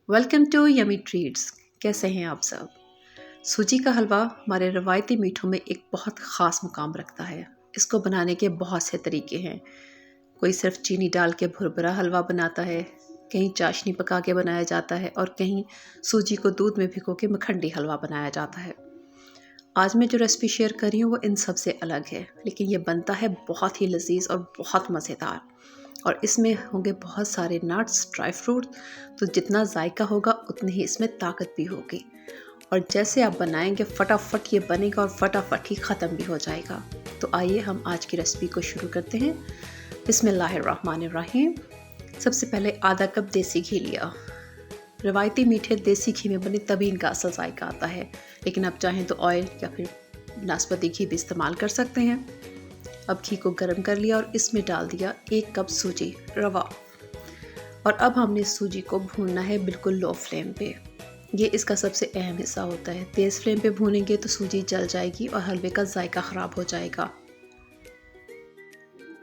Welcome to yummy treats. कैसे हैं आप सब? सूजी का हलवा हमारे रवायती मीठों में एक बहुत ख़ास मुकाम रखता है। इसको बनाने के बहुत से तरीके हैं। कोई सिर्फ चीनी डाल के भुरभुरा हलवा बनाता है, कहीं चाशनी पका के बनाया जाता है और कहीं सूजी को दूध में भिगो के मखंडी हलवा बनाया जाता है। आज मैं जो रेसिपी शेयर कर रही हूँ वो इन सब से अलग है, लेकिन ये बनता है बहुत ही लजीज और बहुत मज़ेदार। और इसमें होंगे बहुत सारे नट्स, ड्राई फ्रूट, तो जितना जायका होगा उतनी ही इसमें ताकत भी होगी। और जैसे आप बनाएंगे फटाफट ये बनेगा और फटाफट ही ख़त्म भी हो जाएगा। तो आइए हम आज की रेसिपी को शुरू करते हैं। बिस्मिल्लाहिर्रहमानिर्रहीम। सबसे पहले आधा कप देसी घी लिया। रवायती मीठे देसी घी में बने तभी इनका असल जायका आता है, लेकिन आप चाहें तो ऑयल या फिर नाशपाती घी भी इस्तेमाल कर सकते हैं। अब घी को गर्म कर लिया और इसमें डाल दिया 1 कप सूजी रवा। और अब हमने सूजी को भूनना है बिल्कुल लो फ्लेम पे। ये इसका सबसे अहम हिस्सा होता है। तेज़ फ्लेम पे भूनेंगे तो सूजी जल जाएगी और हलवे का जायका ख़राब हो जाएगा।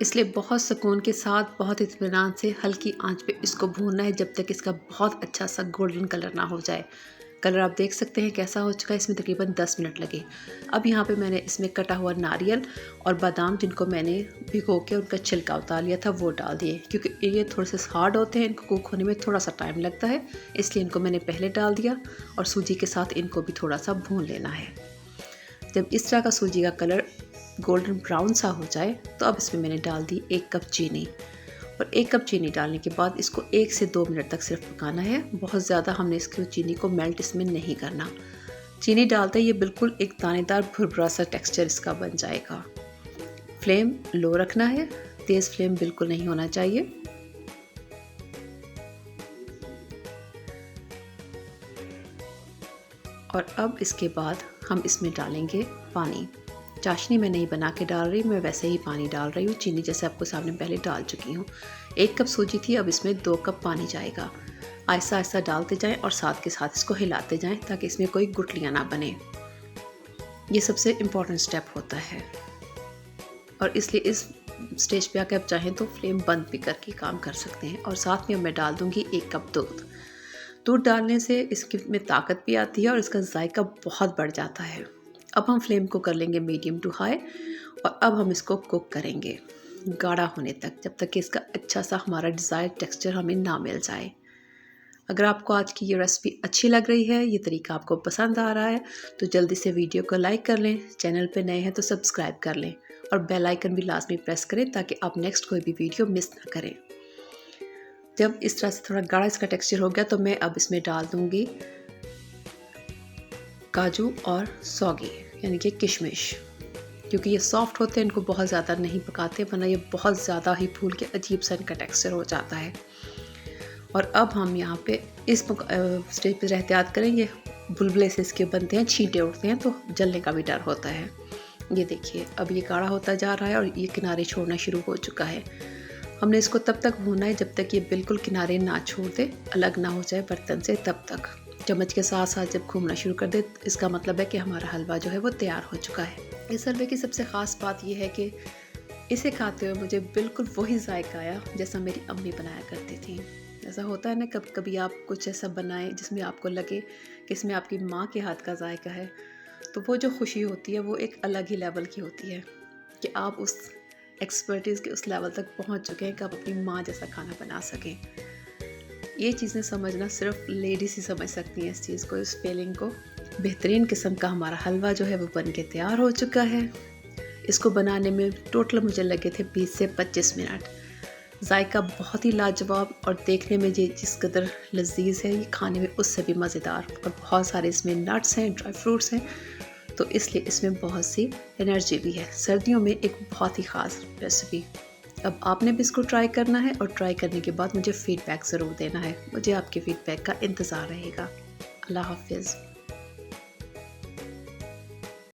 इसलिए बहुत सुकून के साथ, बहुत इत्मीनान से हल्की आंच पे इसको भूनना है जब तक इसका बहुत अच्छा सा गोल्डन कलर ना हो जाए। कलर आप देख सकते हैं कैसा हो चुका है। इसमें तकरीबन 10 मिनट लगे। अब यहाँ पे मैंने इसमें कटा हुआ नारियल और बादाम, जिनको मैंने भिगो के उनका छिलका उतार लिया था, वो डाल दिए। क्योंकि ये थोड़े से हार्ड होते हैं, इनको कुक होने में थोड़ा सा टाइम लगता है, इसलिए इनको मैंने पहले डाल दिया। और सूजी के साथ इनको भी थोड़ा सा भून लेना है। जब इस तरह का सूजी का कलर गोल्डन ब्राउन सा हो जाए तो अब इसमें मैंने डाल दी 1 कप चीनी। और 1 कप चीनी डालने के बाद इसको 1 से 2 मिनट तक सिर्फ पकाना है। बहुत ज़्यादा हमने इसको चीनी को मेल्ट इसमें नहीं करना। चीनी डालते ही ये बिल्कुल एक दानेदार भुरभुरा सा टेक्सचर इसका बन जाएगा। फ्लेम लो रखना है, तेज़ फ्लेम बिल्कुल नहीं होना चाहिए। और अब इसके बाद हम इसमें डालेंगे पानी। चाशनी में नहीं बना के डाल रही, मैं वैसे ही पानी डाल रही हूँ। चीनी जैसे आपको सामने पहले डाल चुकी हूँ। 1 कप सूजी थी, अब इसमें 2 कप पानी जाएगा। आहिस्ता आहिस्ता डालते जाएं और साथ के साथ इसको हिलाते जाएं ताकि इसमें कोई गुठलियाँ ना बने। ये सबसे इम्पॉर्टेंट स्टेप होता है। और इसलिए इस स्टेज पे आकर आप चाहें तो फ्लेम बंद भी करके काम कर सकते हैं। और साथ में मैं डाल दूँगी 1 कप दूध। दूध डालने से इसकी में ताकत भी आती है और इसका जायका बहुत बढ़ जाता है। अब हम फ्लेम को कर लेंगे मीडियम टू हाई। और अब हम इसको कुक करेंगे गाढ़ा होने तक, जब तक कि इसका अच्छा सा हमारा डिज़ायर्ड टेक्सचर हमें ना मिल जाए। अगर आपको आज की ये रेसिपी अच्छी लग रही है, ये तरीका आपको पसंद आ रहा है, तो जल्दी से वीडियो को लाइक कर लें। चैनल पे नए हैं तो सब्सक्राइब कर लें और बेल आइकन भी लाजमी प्रेस करें ताकि आप नेक्स्ट कोई भी वीडियो मिस ना करें। जब इस तरह से थोड़ा गाढ़ा इसका टेक्सचर हो गया तो मैं अब इसमें डाल दूँगी काजू और सौगी, यानी कि किशमिश। क्योंकि ये सॉफ्ट होते हैं, इनको बहुत ज़्यादा नहीं पकाते, वरना ये बहुत ज़्यादा ही फूल के अजीब सा इनका टेक्सचर हो जाता है। और अब हम यहाँ पे इस स्टेज पर एहतियात करेंगे, बुलबुले से इसके बनते हैं, छींटे उठते हैं तो जलने का भी डर होता है। ये देखिए अब ये गाढ़ा होता जा रहा है और ये किनारे छोड़ना शुरू हो चुका है। हमने इसको तब तक भूनना है जब तक ये बिल्कुल किनारे ना छोड़ दे, अलग ना हो जाए बर्तन से। तब तक चम्मच के साथ साथ जब घूमना शुरू कर दे, इसका मतलब है कि हमारा हलवा जो है वो तैयार हो चुका है। इस हलवे की सबसे ख़ास बात यह है कि इसे खाते हुए मुझे बिल्कुल वही जायका आया जैसा मेरी अम्मी बनाया करती थी। ऐसा होता है ना, कभी कभी आप कुछ ऐसा बनाएं जिसमें आपको लगे कि इसमें आपकी माँ के हाथ का जायका है, तो वो जो खुशी होती है वो एक अलग ही लेवल की होती है कि आप उस एक्सपर्टीज़ के उस लेवल तक पहुँच चुके हैं कि आप अपनी माँ जैसा खाना बना सकें। ये चीज़ें समझना सिर्फ लेडीज़ ही समझ सकती हैं, इस चीज़ को, इस फीलिंग को। बेहतरीन किस्म का हमारा हलवा जो है वो बन के तैयार हो चुका है। इसको बनाने में टोटल मुझे लगे थे 20 से 25 मिनट। जायका बहुत ही लाजवाब और देखने में ये जिस कदर लजीज है, ये खाने में उससे भी मज़ेदार। और बहुत सारे इसमें नट्स हैं, ड्राई फ्रूट्स हैं, तो इसलिए इसमें बहुत सी एनर्जी भी है। सर्दियों में एक बहुत ही ख़ास रेसिपी। अब आपने भी इसको ट्राई करना है और ट्राई करने के बाद मुझे फ़ीडबैक ज़रूर देना है। मुझे आपके फ़ीडबैक का इंतज़ार रहेगा। अल्लाह हाफ़िज़।